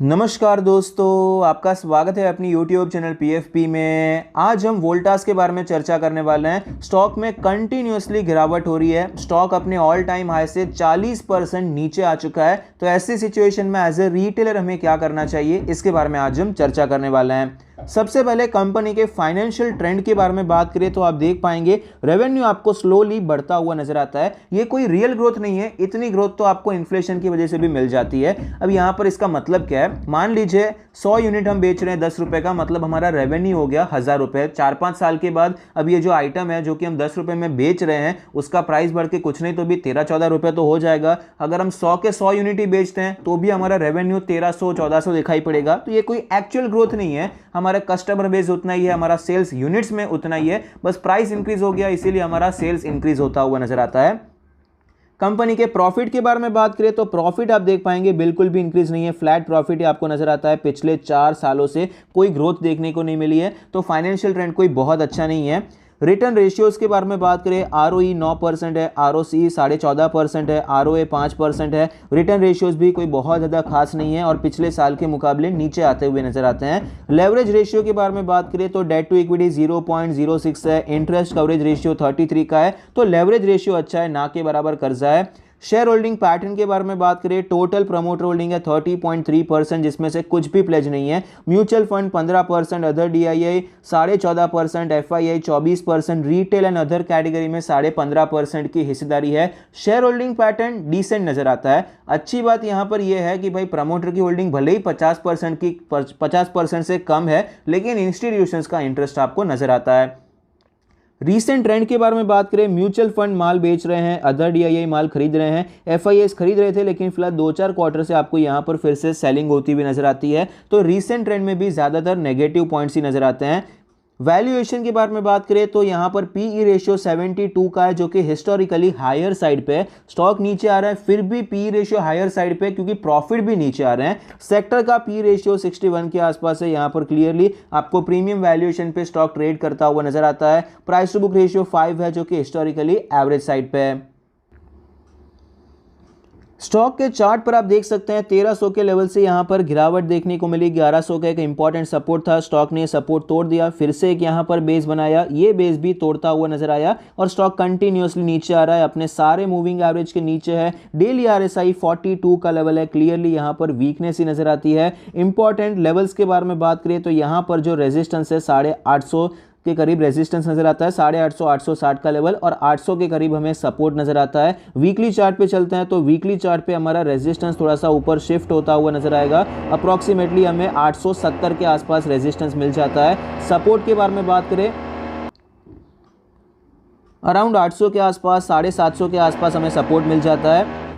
नमस्कार दोस्तों, आपका स्वागत है अपनी YouTube चैनल PFP में। आज हम वोल्टास के बारे में चर्चा करने वाले हैं। स्टॉक में कंटिन्यूअसली गिरावट हो रही है। स्टॉक अपने ऑल टाइम हाई से 40% नीचे आ चुका है। तो ऐसी सिचुएशन में एज ए रिटेलर हमें क्या करना चाहिए, इसके बारे में आज हम चर्चा करने वाले हैं। सबसे पहले कंपनी के फाइनेंशियल ट्रेंड के बारे में बात करें तो आप देख पाएंगे रेवेन्यू आपको स्लोली बढ़ता हुआ नजर आता है। ये कोई रियल ग्रोथ नहीं है, इतनी ग्रोथ तो आपको इन्फ्लेशन की वजह से भी मिल जाती है। अब यहाँ पर इसका मतलब क्या है, मान लीजिए 100 यूनिट हम बेच रहे हैं 10 रुपए का, मतलब हमारा रेवेन्यू हो गया 1000 रुपए। 4-5 साल के बाद अब ये जो आइटम है जो कि हम 10 रुपए में बेच रहे हैं, उसका प्राइस बढ़ के कुछ नहीं तो भी 13-14 रुपए तो हो जाएगा। अगर हम 100 के 100 यूनिट ही बेचते हैं तो भी हमारा रेवेन्यू 1300-1400 दिखाई पड़ेगा। तो ये कोई एक्चुअल ग्रोथ नहीं है। हमारा कस्टमर बेस उतना ही है, हमारा सेल्स यूनिट्स में उतना ही है, बस प्राइस इंक्रीज हो गया इसीलिए हमारा सेल्स इंक्रीज होता हुआ नजर आता है। कंपनी के प्रॉफिट के बारे में बात करें तो प्रॉफिट आप देख पाएंगे बिल्कुल भी इंक्रीज नहीं है, फ्लैट प्रॉफिट आपको नजर आता है। पिछले 4 सालों से कोई ग्रोथ देखने को नहीं मिली है, तो फाइनेंशियल ट्रेंड कोई बहुत अच्छा नहीं है। रिटर्न रेशियोज के बारे में बात करें, ROE 9% है, ROC 14.5% है, ROA 5% है। रिटर्न रेशियोज भी कोई बहुत ज़्यादा खास नहीं है और पिछले साल के मुकाबले नीचे आते हुए नजर आते हैं। लेवरेज रेशियो के बारे में बात करें तो डेट टू इक्विटी 0.06 है, इंटरेस्ट कवरेज रेशियो 33 का है, तो लेवरेज रेशियो अच्छा है, ना के बराबर कर्जा है। शेयर होल्डिंग पैटर्न के बारे में बात करें, टोटल प्रमोटर होल्डिंग है 30.3%, जिसमें से कुछ भी प्लेज नहीं है। Mutual fund 15%, other DII 14.5%, FII 24%, retail and other category में 15.5% की हिस्सेदारी है। शेयर होल्डिंग पैटर्न डिसेंट नजर आता है। अच्छी बात यहां पर यह है कि भाई प्रमोटर की होल्डिंग भले ही 50% से कम है, लेकिन इंस्टीट्यूशंस का इंटरेस्ट आपको नजर आता है। रीसेंट ट्रेंड के बारे में बात करें, म्यूचुअल फंड माल बेच रहे हैं, अदर DII माल खरीद रहे हैं, FIIs खरीद रहे थे, लेकिन फिलहाल 2-4 क्वार्टर से आपको यहां पर फिर से सेलिंग होती हुई नजर आती है। तो रीसेंट ट्रेंड में भी ज्यादातर नेगेटिव पॉइंट्स ही नजर आते हैं। वैल्यूएशन के बारे में बात करें तो यहां पर PE रेशियो 72 का है, जो कि हिस्टोरिकली हायर साइड पे है। स्टॉक नीचे आ रहा है फिर भी PE रेशियो हायर साइड पे, क्योंकि प्रॉफिट भी नीचे आ रहे हैं। सेक्टर का PE रेशियो 61 के आसपास है। यहां पर क्लियरली आपको प्रीमियम वैल्यूएशन पे स्टॉक ट्रेड करता हुआ नजर आता है। प्राइस टू बुक रेशियो 5 है, जो कि हिस्टोरिकली एवरेज साइड पे है। स्टॉक के चार्ट पर आप देख सकते हैं 1300 के लेवल से यहां पर गिरावट देखने को मिली। 1100 का एक इंपॉर्टेंट सपोर्ट था, स्टॉक ने सपोर्ट तोड़ दिया, फिर से एक यहां पर बेस बनाया, ये बेस भी तोड़ता हुआ नजर आया और स्टॉक कंटिन्यूअसली नीचे आ रहा है, अपने सारे मूविंग एवरेज के नीचे है। डेली RSI 42 का लेवल है, क्लियरली यहां पर वीकनेस ही नजर आती है। इंपॉर्टेंट लेवल्स के बारे में बात करें तो यहां पर जो रेजिस्टेंस है 850 के करीब रेजिस्टेंस नजर आता है, 850 860 का लेवल, और 800 के करीब हमें सपोर्ट नजर आता है। वीकली चार्ट पे चलते हैं तो वीकली चार्ट पे हमारा रेजिस्टेंस थोड़ा सा ऊपर शिफ्ट होता हुआ नजर आएगा। अप्रॉक्सीमेटली हमें 870 के आसपास रेजिस्टेंस मिल जाता है। सपोर्ट के बारे में बात करें, अराउंड 800 के आसपास, 750 के आसपास हमें सपोर्ट मिल जाता है।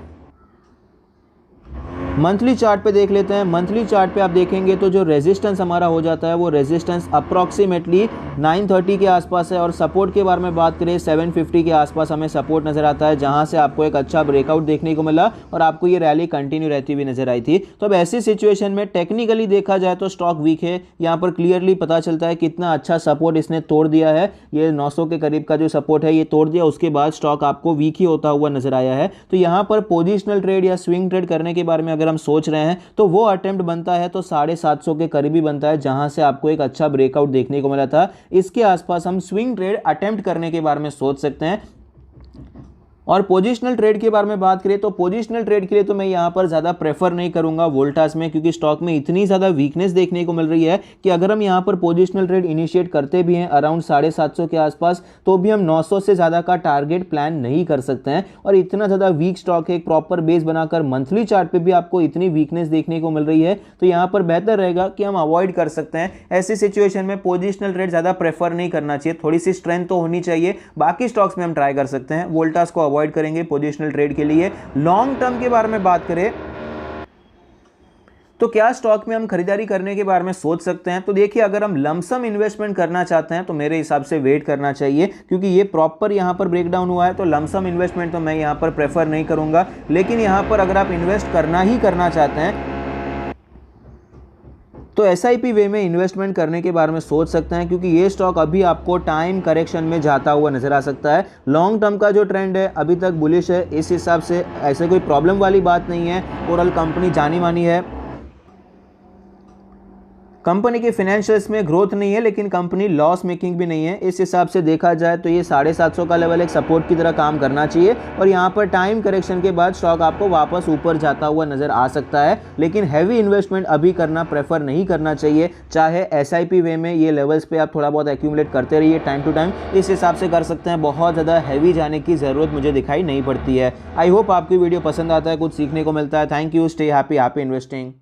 मंथली चार्ट पे देख लेते हैं। मंथली चार्ट पे आप देखेंगे तो जो रेजिस्टेंस हमारा हो जाता है वो रेजिस्टेंस अप्रॉक्सीमेटली 930 के आसपास है, और सपोर्ट के बारे में बात करें 750 के आसपास हमें सपोर्ट नजर आता है, जहां से आपको एक अच्छा ब्रेकआउट देखने को मिला और आपको ये रैली कंटिन्यू रहती हुई नजर आई थी। तो अब ऐसी सिचुएशन में टेक्निकली देखा जाए तो स्टॉक वीक है। यहाँ पर क्लियरली पता चलता है कितना अच्छा सपोर्ट इसने तोड़ दिया है। ये 900 के करीब का जो सपोर्ट है ये तोड़ दिया, उसके बाद स्टॉक आपको वीक ही होता हुआ नजर आया है। तो यहाँ पर पोजिशनल ट्रेड या स्विंग ट्रेड करने के बारे में अगर हम सोच रहे हैं तो वो अटेम्प्ट बनता है तो 750 के करीब ही बनता है, जहां से आपको एक अच्छा ब्रेकआउट देखने को मिला था। इसके आसपास हम स्विंग ट्रेड अटेम्प्ट करने के बारे में सोच सकते हैं। और पोजिशनल ट्रेड के बारे में बात करें तो पोजिशनल ट्रेड के लिए तो मैं यहां पर ज़्यादा प्रेफर नहीं करूंगा वोल्टास में, क्योंकि स्टॉक में इतनी ज़्यादा वीकनेस देखने को मिल रही है कि अगर हम यहां पर पोजिशनल ट्रेड इनिशिएट करते भी हैं अराउंड 750 के आसपास, तो भी हम 900 से ज़्यादा का टारगेट प्लान नहीं कर सकते हैं। और इतना ज़्यादा वीक स्टॉक है, एक प्रॉपर बेस बनाकर मंथली चार्ट पर भी आपको इतनी वीकनेस देखने को मिल रही है, तो यहाँ पर बेहतर रहेगा कि हम अवॉइड कर सकते हैं। ऐसी सिचुएशन में पोजिशनल ट्रेड ज़्यादा प्रेफर नहीं करना चाहिए, थोड़ी सी स्ट्रेंथ तो होनी चाहिए। बाकी स्टॉक्स में हम ट्राई कर सकते हैं, वोल्टास को अवॉइड करेंगे पोजिशनल ट्रेड के लिए। लॉन्ग टर्म के बारे में बात करें तो क्या स्टॉक में हम खरीदारी करने के बारे में सोच सकते हैं। तो देखिए, अगर हम लमसम इन्वेस्टमेंट करना चाहते हैं तो मेरे हिसाब से वेट करना चाहिए, क्योंकि ये प्रॉपर यहां पर ब्रेकडाउन हुआ है। तो लमसम इन्वेस्टमेंट तो मैं यहां पर प्रेफर नहीं करूंगा। लेकिन यहां पर अगर आप इन्वेस्ट करना ही करना चाहते हैं तो SIP वे में इन्वेस्टमेंट करने के बारे में सोच सकते हैं, क्योंकि ये स्टॉक अभी आपको टाइम करेक्शन में जाता हुआ नजर आ सकता है। लॉन्ग टर्म का जो ट्रेंड है अभी तक बुलिश है, इस हिसाब से ऐसे कोई प्रॉब्लम वाली बात नहीं है। ओवरऑल कंपनी जानी मानी है। कंपनी के फाइनेंशियल्स में ग्रोथ नहीं है, लेकिन कंपनी लॉस मेकिंग भी नहीं है। इस हिसाब से देखा जाए तो ये 750 का लेवल एक सपोर्ट की तरह काम करना चाहिए और यहाँ पर टाइम करेक्शन के बाद स्टॉक आपको वापस ऊपर जाता हुआ नजर आ सकता है, लेकिन हैवी इन्वेस्टमेंट अभी करना प्रेफर नहीं करना चाहिए। चाहे SIP वे में ये लेवल्स पे आप थोड़ा बहुत एक्यूमुलेट करते रहिए टाइम टू टाइम, इस हिसाब से कर सकते हैं। बहुत ज़्यादा हैवी जाने की ज़रूरत मुझे दिखाई नहीं पड़ती है। आई होप आपकी वीडियो पसंद आता है, कुछ सीखने को मिलता है। Thank you, stay happy, happy investing.